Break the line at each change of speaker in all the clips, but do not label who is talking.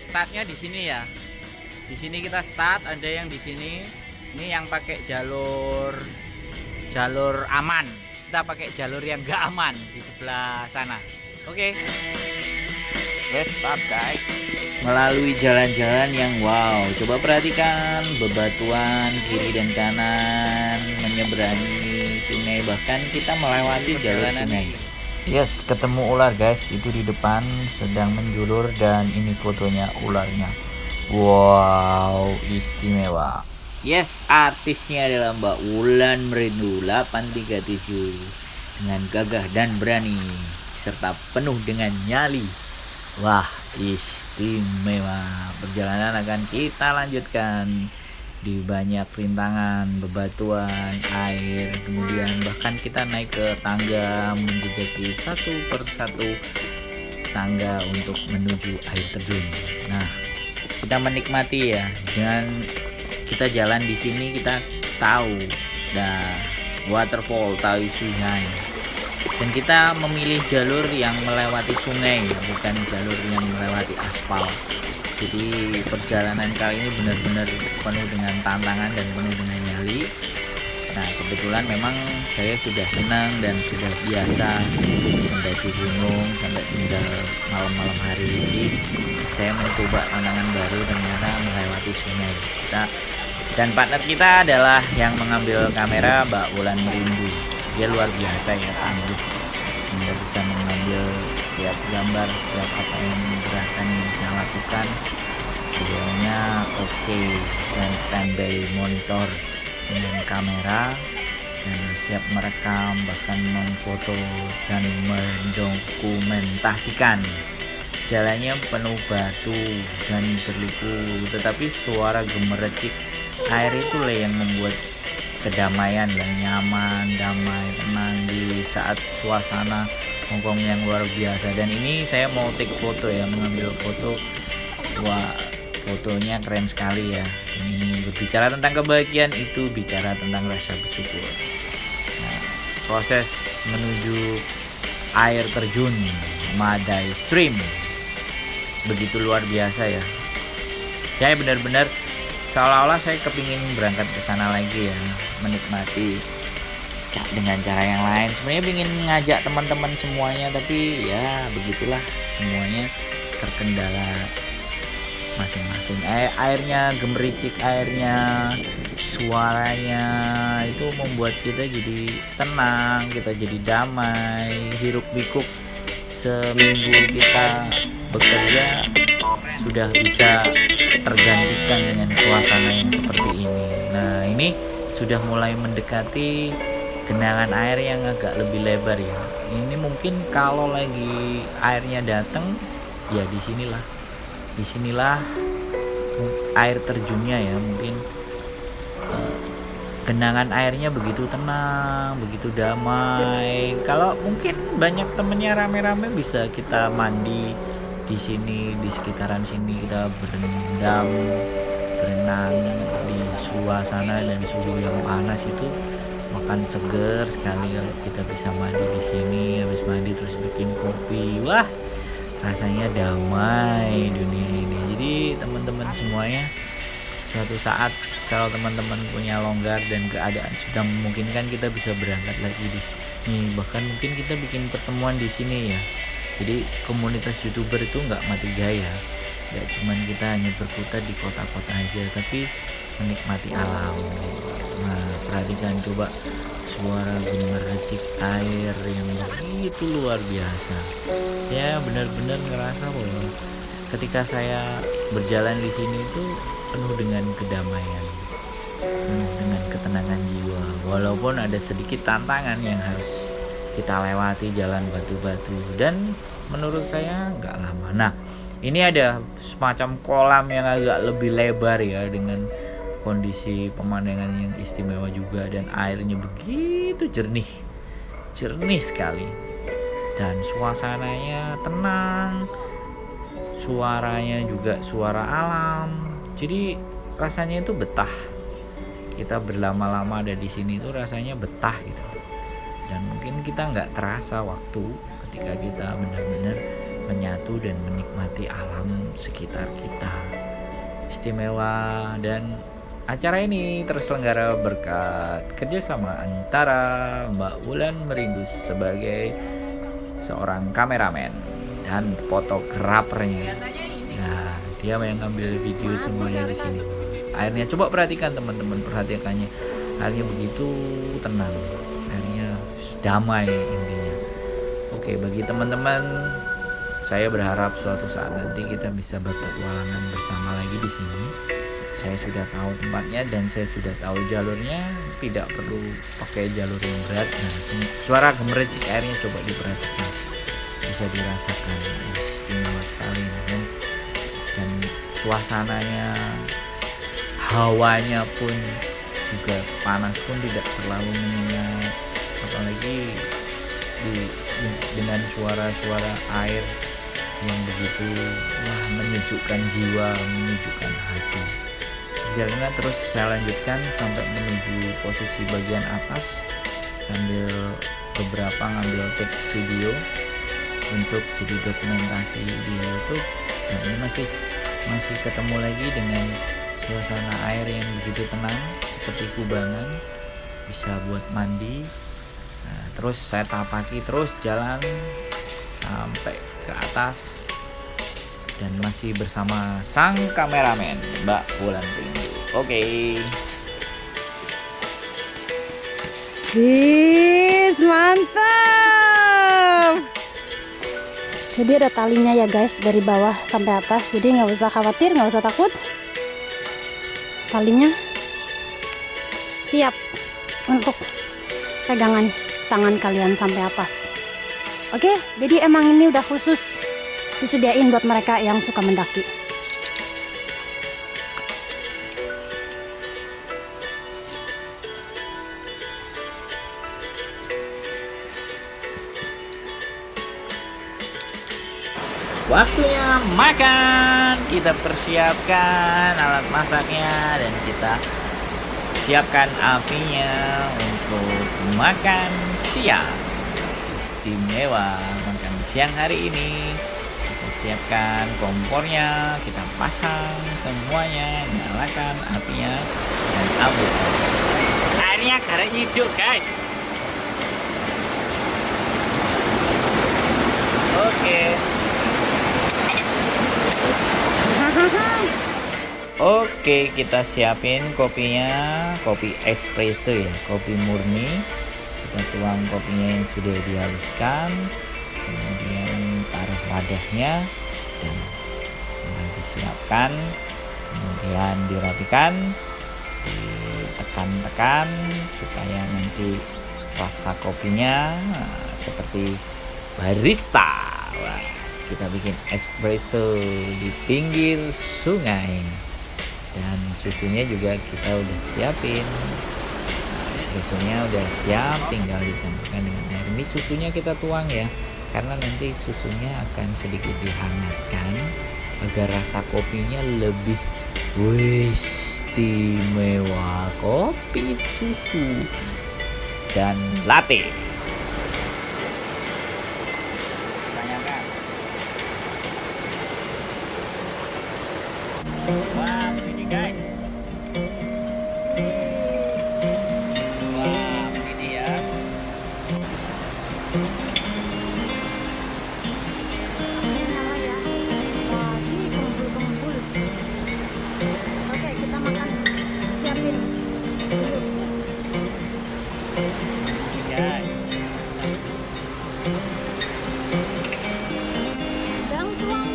startnya di sini ya. Di sini kita start, ada yang di sini. Ini yang pakai jalur aman. Kita pakai jalur yang gak aman di sebelah sana. Oke. Let's start guys. Melalui jalan-jalan yang wow. Coba perhatikan bebatuan kiri dan kanan menyeberangi sungai, bahkan kita melewati jalur sungai. Yes, ketemu ular guys, itu di depan sedang menjulur dan ini fotonya ularnya. Wow, istimewa. Yes, artisnya adalah Mbak Wulan Merindu 837 dengan gagah dan berani serta penuh dengan nyali. Wah, istimewa. Perjalanan akan kita lanjutkan di banyak rintangan, bebatuan, air, kemudian bahkan kita naik ke tangga, menjejaki satu persatu tangga untuk menuju air terjun. Nah, kita menikmati ya, dengan kita jalan di sini kita tahu waterfall Tawi Sungai, dan kita memilih jalur yang melewati sungai, bukan jalur yang melewati aspal. Jadi perjalanan kali ini benar-benar penuh dengan tantangan dan penuh dengan nyali. Nah, kebetulan memang saya sudah senang dan sudah biasa mendaki gunung sampai tinggal malam-malam hari ini. Saya mencoba tantangan baru, ternyata melewati sungai. Dan partner kita adalah yang mengambil kamera, Mbak Wulan Merindu. Dia luar biasa ya, tangguh. Dia bisa mengambil setiap gambar, setiap apa yang gerakan yang saya lakukan. Videonya oke, dan standby monitor dengan kamera dan siap merekam, bahkan memfoto dan mendokumentasikan. Jalannya penuh batu dan berliku, tetapi suara gemericik air itulah yang membuat kedamaian yang nyaman, damai, tenang di saat suasana Hongkong yang luar biasa. Dan ini saya mau take foto ya, mengambil foto. Wah, fotonya keren sekali ya. Ini berbicara tentang kebahagiaan, itu bicara tentang rasa bersyukur. Nah, proses menuju air terjun Madai Stream begitu luar biasa ya. Saya benar-benar seolah-olah saya kepingin berangkat ke sana lagi ya, menikmati dengan cara yang lain. Sebenarnya ingin ngajak teman-teman semuanya, tapi ya begitulah, semuanya terkendala masing-masing. Airnya gemericik, airnya, suaranya itu membuat kita jadi tenang, kita jadi damai, hiruk pikuk seminggu kita bekerja sudah bisa tergantikan dengan suasana yang seperti ini. Nah, ini sudah mulai mendekati genangan air yang agak lebih lebar ya. Ini mungkin kalau lagi airnya datang ya disinilah air terjunnya ya. Mungkin genangan airnya begitu tenang, begitu damai. Kalau mungkin banyak temennya rame-rame, bisa kita mandi di sini, di sekitaran sini, kita berendam, berenang di suasana dan suhu yang panas itu makan seger sekali kalau kita bisa mandi di sini. Habis mandi terus bikin kopi, wah rasanya damai dunia ini. Jadi teman-teman semuanya, suatu saat kalau teman-teman punya longgar dan keadaan sudah memungkinkan, kita bisa berangkat lagi di sini. Bahkan mungkin kita bikin pertemuan di sini ya. Jadi komunitas YouTuber itu nggak mati gaya, nggak cuman kita hanya berputar di kota-kota aja, tapi menikmati alam. Nah, perhatikan coba suara gemericik air yang begitu luar biasa. Saya benar-benar ngerasa bahwa ketika saya berjalan di sini itu penuh dengan kedamaian, penuh dengan ketenangan jiwa. Walaupun ada sedikit tantangan yang harus kita lewati, jalan batu-batu, dan menurut saya nggak lama. Nah, ini ada semacam kolam yang agak lebih lebar ya, dengan kondisi pemandangan yang istimewa juga, dan airnya begitu jernih sekali, dan suasananya tenang, suaranya juga suara alam. Jadi rasanya itu betah. Kita berlama-lama ada di sini itu rasanya betah gitu. Dan mungkin kita nggak terasa waktu ketika kita benar-benar menyatu sesuatu dan menikmati alam sekitar kita. Istimewa. Dan acara ini terselenggara berkat kerjasama antara Mbak Wulan Merindus sebagai seorang kameramen dan fotografernya. Nah, dia yang ngambil video semuanya di sini. Airnya coba perhatikan teman-teman, perhatikannya. Airnya begitu tenang, airnya damai intinya. Oke, bagi teman-teman, saya berharap suatu saat nanti kita bisa berpetualangan bersama lagi di sini. Saya sudah tahu tempatnya dan saya sudah tahu jalurnya, tidak perlu pakai jalur yang berat. Nah, suara gemericik airnya coba diperhatikan, bisa dirasakan, istimewa sekali kan? Dan suasananya, hawanya pun juga panas pun tidak terlalu menyengat, apalagi dengan suara-suara air yang begitu menyejukkan jiwa, menyejukkan hati. Perjalanan terus saya lanjutkan sampai menuju posisi bagian atas sambil beberapa ngambil take video untuk jadi dokumentasi di YouTube. Dan ini masih ketemu lagi dengan suasana air yang begitu tenang seperti kubangan, bisa buat mandi. Nah, terus saya tapaki terus jalan sampai ke atas dan masih bersama sang kameramen Mbak Wulan Merindus. Oke.
Bis, mantap. Jadi ada talinya ya guys, dari bawah sampai atas, jadi nggak usah khawatir, nggak usah takut. Talinya siap untuk pegangan tangan kalian sampai atas. Oke, jadi emang ini udah khusus disediain buat mereka yang suka mendaki.
Waktunya makan. Kita persiapkan alat masaknya dan kita siapkan apinya untuk makan siang. Istimewa makan siang hari ini. Kita siapkan kompornya, kita pasang semuanya, nyalakan apinya dan abu. Airnya karena hidup guys. Oke. Oke, kita siapin kopinya, kopi espresso ya, kopi murni. Kita tuang kopinya yang sudah dihaluskan, kemudian taruh wadahnya dan disiapkan, kemudian dirapikan, ditekan-tekan supaya nanti rasa kopinya seperti barista. Wah, kita bikin espresso di pinggir sungai. Dan susunya juga kita udah siapin. Espressonya udah siap, tinggal dicampurkan dengan air. Ini susunya kita tuang ya, karena nanti susunya akan sedikit dihangatkan agar rasa kopinya lebih istimewa. Kopi susu dan latte. Wow, ini guys. Wow, ini ya.
Oke, kita makan. Siapin.
Ini guys.
Sedang tuang.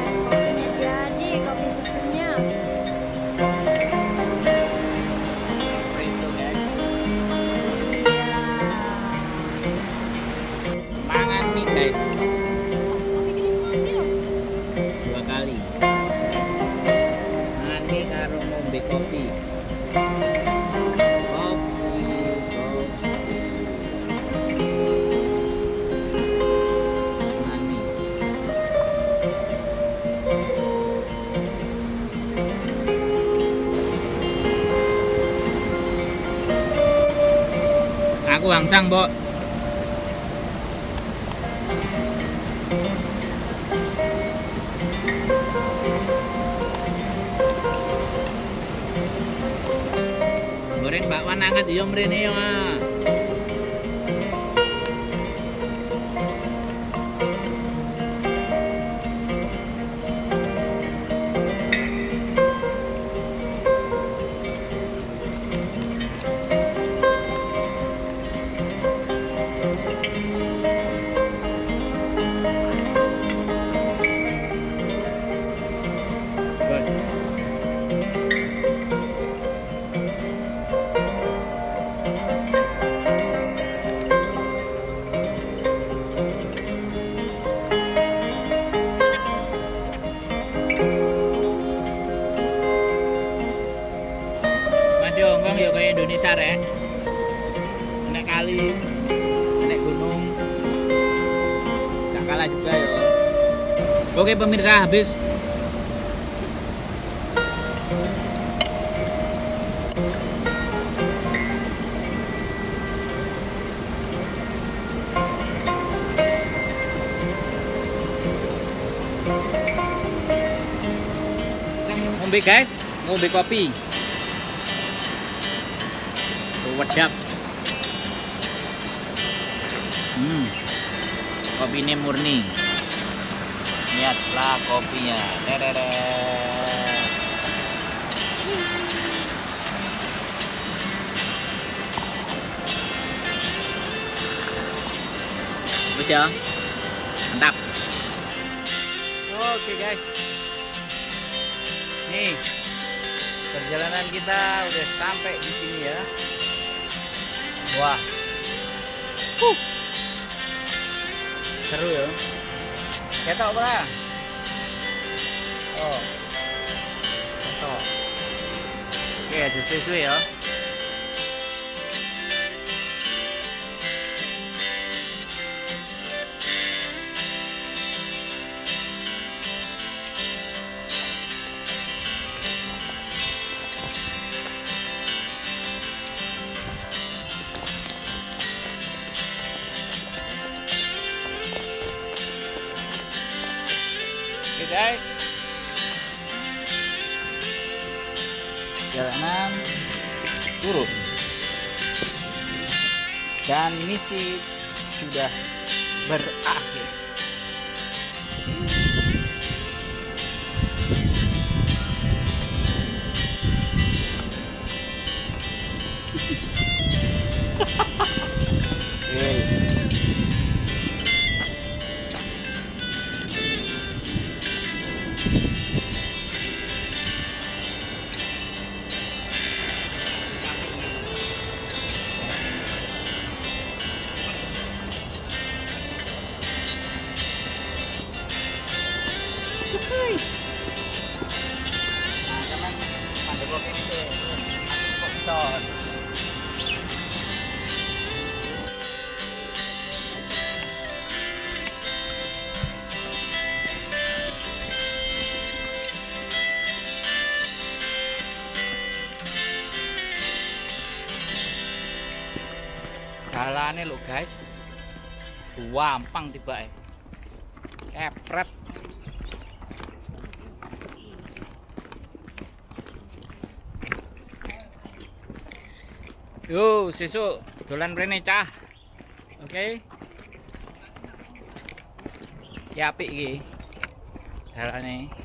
Oke, kopinya dia
kopi. Mani. Aku hangsang, Mbok. Goreng bakwan anget yo mrene yo. Hongkong ya kayak Indonesia rek. Nek kali, nek gunung, gak kalah juga ya. Oke pemirsa, habis. Ngombe guys, ngombe kopi. Wedap. Kopi ini murni. Lihatlah kopinya. Bisa. Mantap. Oke guys. Nih. Perjalanan kita udah sampai di sini ya. Wah, seru ya. Ketok ora? Oh, ketok. Oke, ada susu ya. Oke guys, jalanan turun dan misi sudah berakhir. Jalannya lo guys, gampang tiba kepret. Yo, sesuk dolan mrene cah. Oke. Ya apik iki. Dalane.